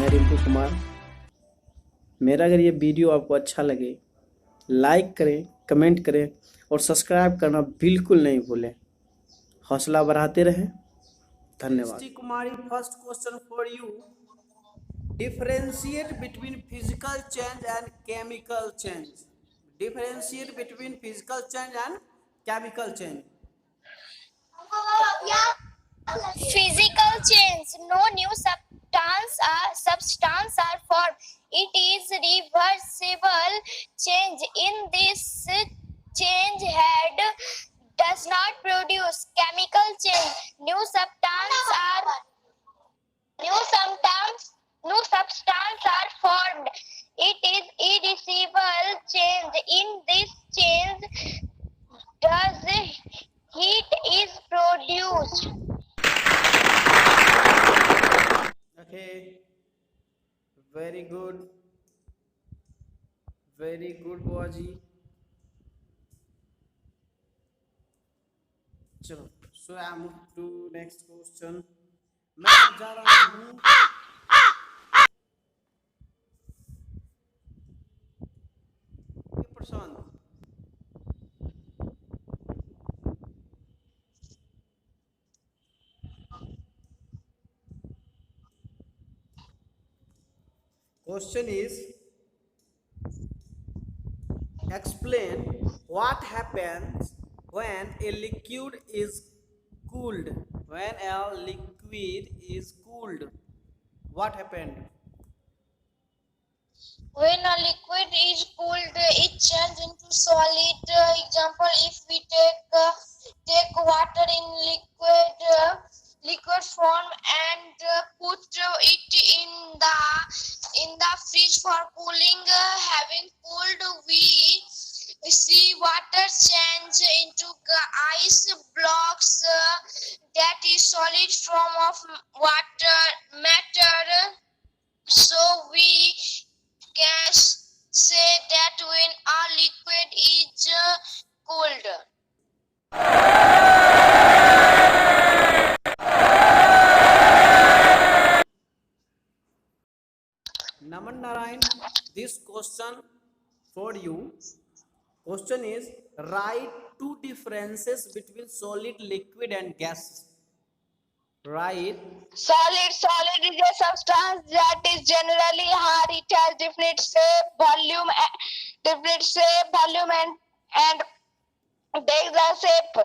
मैं रिंकू कुमार। मेरा अगर ये वीडियो आपको अच्छा लगे, लाइक करें, कमेंट करें और सब्सक्राइब करना बिल्कुल नहीं भूलें। हौसला बढ़ाते रहें। धन्यवाद। Kumari, first question for you. Differentiate between physical change and chemical change. Differentiate between physical change and chemical change. Physical change, no new substance are formed. It is reversible change. In this change head does not produce chemical change. New substance are formed. It is irreversible change. In this change does heat is produced. Okay, very good बुआजी। चलो, so I move to next question. मैं जा रहा हूँ प्रशांत। Question is, explain what happens when a liquid is cooled. When a liquid is cooled, what happened? When a liquid is cooled, it changes into solid. Example: if we take water in liquid form and put it in the fridge for cooling, having cooled, we see water change into ice blocks. That is solid form of matter. So we can say that when a liquid is cooled. Naman Narayan, this question for you. Question is, write two differences between solid, liquid and gas. Right. Solid is a substance that is generally hard. It has definite shape, volume, and takes the shape.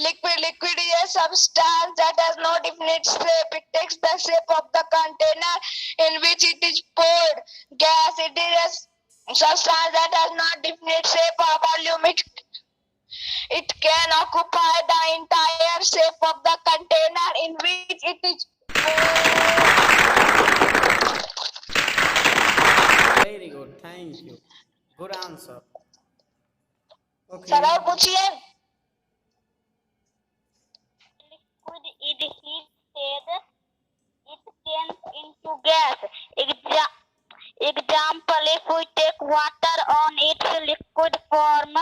Liquid is a substance that has no definite shape. It takes the shape of the container in which it is poured. Gas, it is a substance that has no definite shape or volume. It can occupy the entire shape of the container in which it is poured. Very good, thank you. Good answer. Okay. सवाल पूछिए। Liquid is heated, it turns into gas. Example: if we take water on its liquid form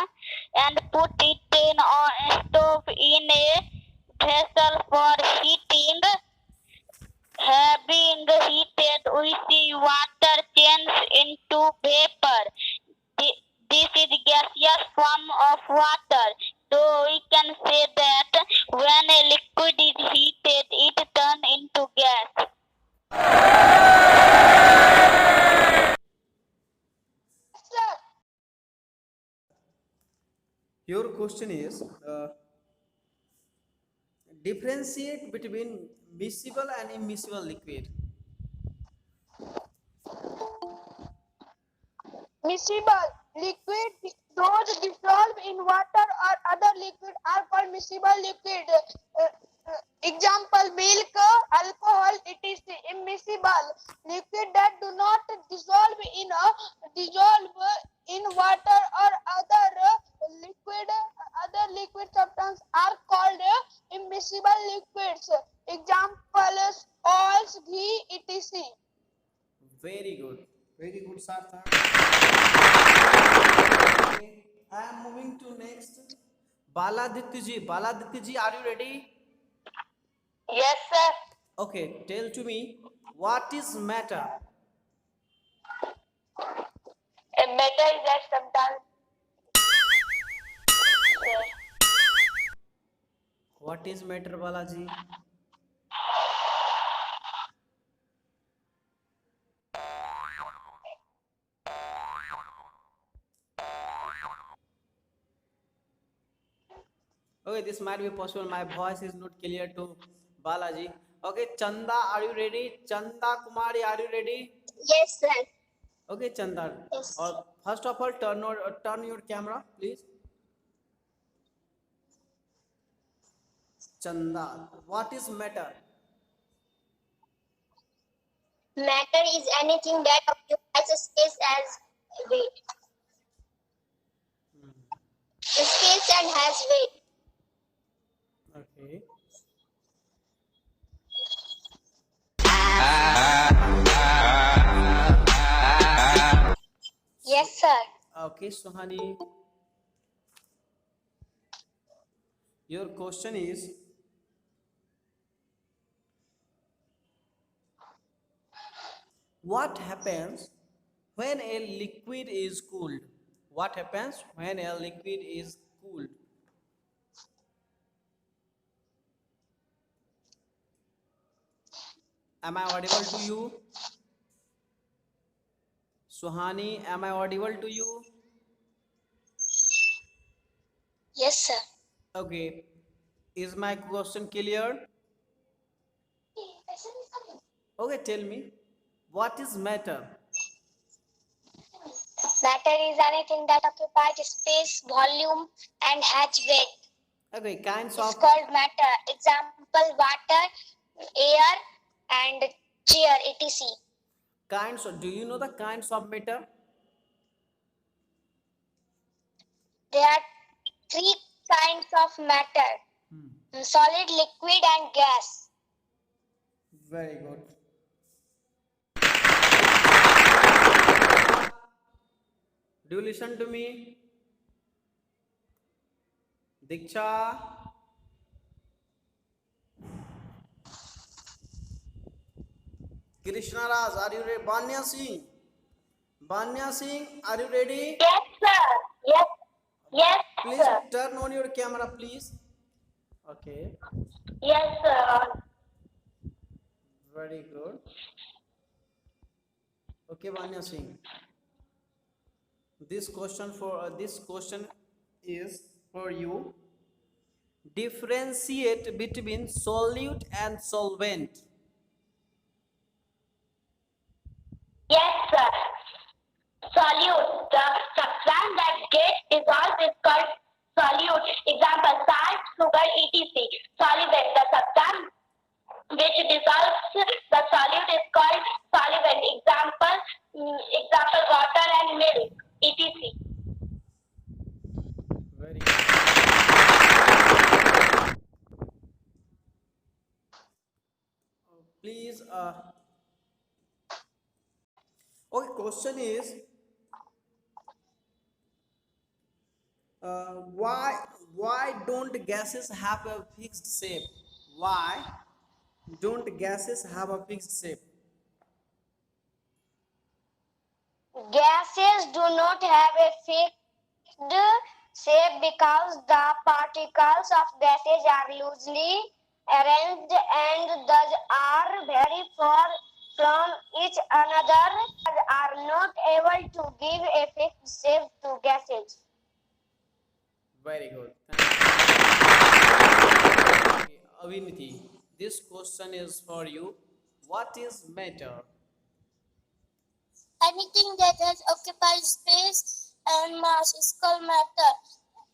and put it in a stove in a vessel for heating, having heated, we see water change into vapor. This is gaseous form of water. So we can say that when a liquid is heated, it turns into gas. Your question is, differentiate between miscible and immiscible liquid. Miscible liquid, those dissolved in water or other liquid, are called miscible liquid. Example: milk, alcohol. It is immiscible liquid that do not dissolve in water or other liquid substance are called immiscible liquids. Examples: oils, ghee, etc. Very good, Sarthak. Okay, I am moving to next. Baladitya ji, are you ready? Yes, sir. Okay, tell to me, what is matter? A matter is that sometimes. What is matter, Balaji? Okay, this might be possible. My voice is not clear to Balaji. Okay, Chanda, are you ready? Chanda Kumari, are you ready? Yes, sir. Okay, Chanda. Yes. First of all, turn your camera, please. Chanda, what is matter? Matter is anything that occupies a space as weight. Space and has weight. Okay. Yes, sir. Okay, Suhani. Your question is, what happens when a liquid is cooled? What happens when a liquid is cooled? Am I audible to you? Suhani, am I audible to you? Yes, sir. Okay. Is my question clear? Okay, tell me, what is matter? Matter is anything that occupies space, volume, and has weight. Okay, kinds It's of called matter. Example: water, air, and chair, etc. kinds of, do you know the kinds of matter? There are three kinds of matter: solid, liquid, and gas. Very good. Do you listen to me? Diksha? Krishna Raj, are you ready? Banya Singh? Banya Singh, are you ready? Yes, sir. Yes. Yes, Please sir. turn on your camera, please. Okay, Yes, sir. very good. Okay, Banya Singh. This question is for you. Differentiate between solute and solvent. Yes, sir. Solute. The substance that gets dissolved is called solute. Example: salt, sugar, etc. Solvent. The substance which dissolves the solute is called solvent. Example: water and milk, etc. Very good. Please, okay, question is, why don't gases have a fixed shape? Why don't gases have a fixed shape? Gases do not have a fixed shape because the particles of gases are loosely arranged and thus are very far from each another and are not able to give a fixed shape to gases. Very good. Okay, Aviniti, this question is for you. What is matter? Anything that has occupied space and mass is called matter.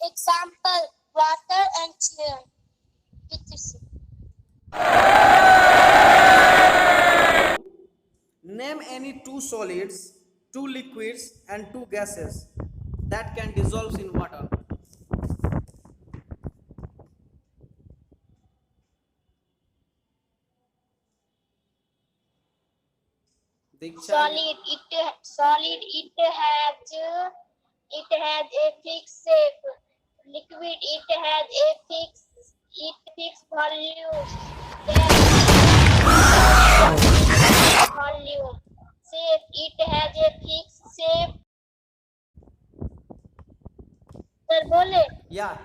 Example: water and chair, etc. Name any two solids, two liquids, and two gases that can dissolve in water. Diksha, Solid. It has a fixed shape. Liquid. It has a fixed volume. Gas. Yeah.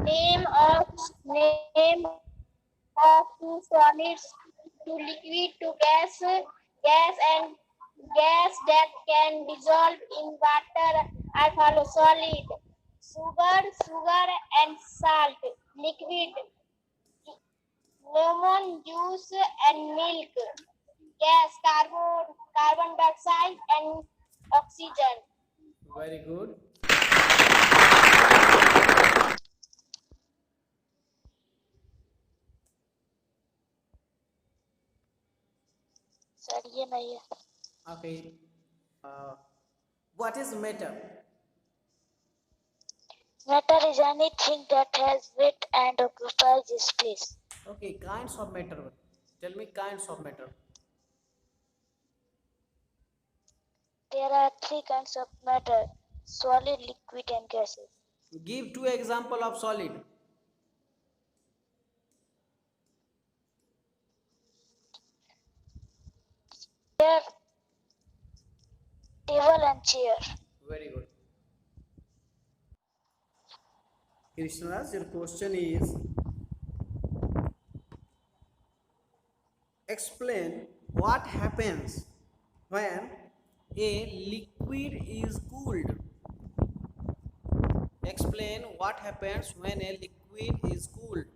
Name of two solids to liquid to gas and gas that can dissolve in water are follow solid, sugar and salt, liquid, lemon juice and milk, gas, carbon dioxide and oxygen. Very good. Sir ये नहीं है. Okay. What is matter? Matter is anything that has weight and occupies space. Okay, kinds of matter. Tell me kinds of matter. There are three kinds of matter: solid, liquid, and gases. Give two example of solid. Chair, table, and chair. Very good. Krishnaraj, your question is explain what happens when a liquid is cooled. Explain what happens when a liquid is cooled.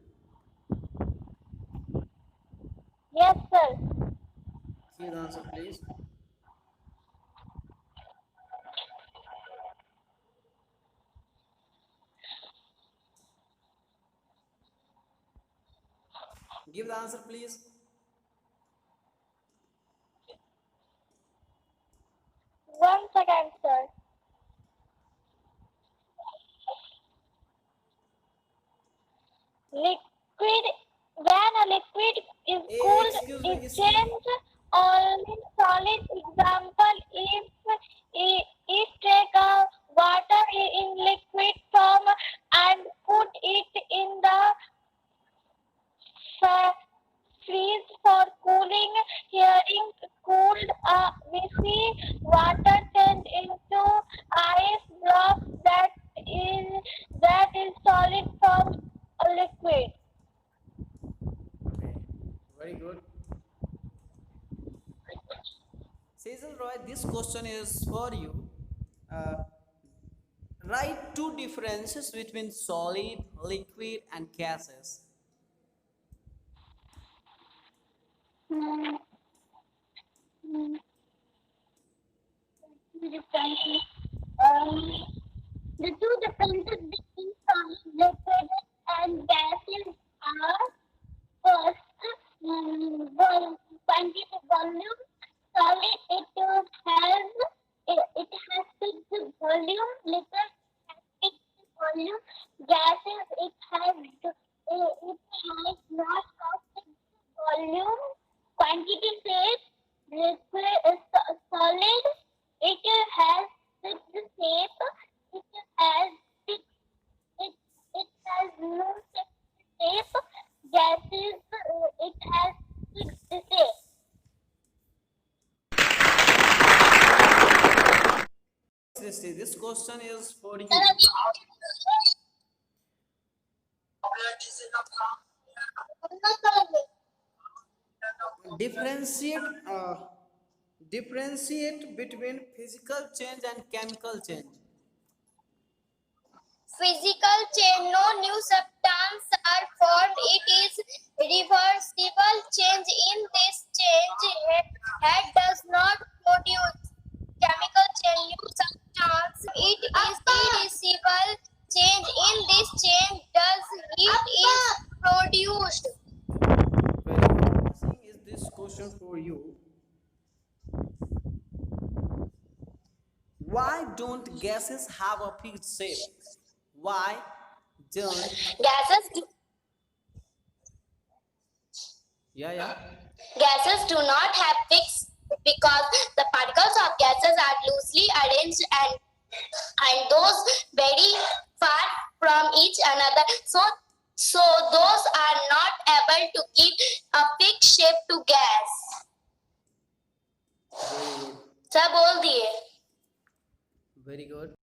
Yes, sir. Give the answer, please. Give the answer, please. One second, sir. Liquid, when a liquid is cooled, Excuse me, it changes only solid. Example, if take a water in liquid form and put it in the freeze for cooling, hearing cooled, we see water change into ice blocks that is solid from a liquid. Okay, very good. Sejal Roy, this question is for you. Write two differences between solid, liquid, and gases. Differences. The two differences between solid, liquid, and gases are first, quantity volume. Solid, it has fixed volume. Liquid has fixed volume. Gases, it has not fixed volume. Quantity says liquid is solid. It has fixed shape. It has fixed. It has no fixed shape. Gases, it has fixed shape. This question is for you. Differentiate between physical change and chemical change. Physical change, no new substance are formed. It is reversible change. In this change, head does not produce. Chemical change, new substance. It is irreversible change. In this change, heat is produced. Very good. Seeing is this question for you. Why don't gases have a fixed shape? Why don't Gases Gases do not have fixed because the particles of gases are loosely arranged and those very far from each another. So those are not able to give a fixed shape to gas. Very good. सब बोल दिए. Very good.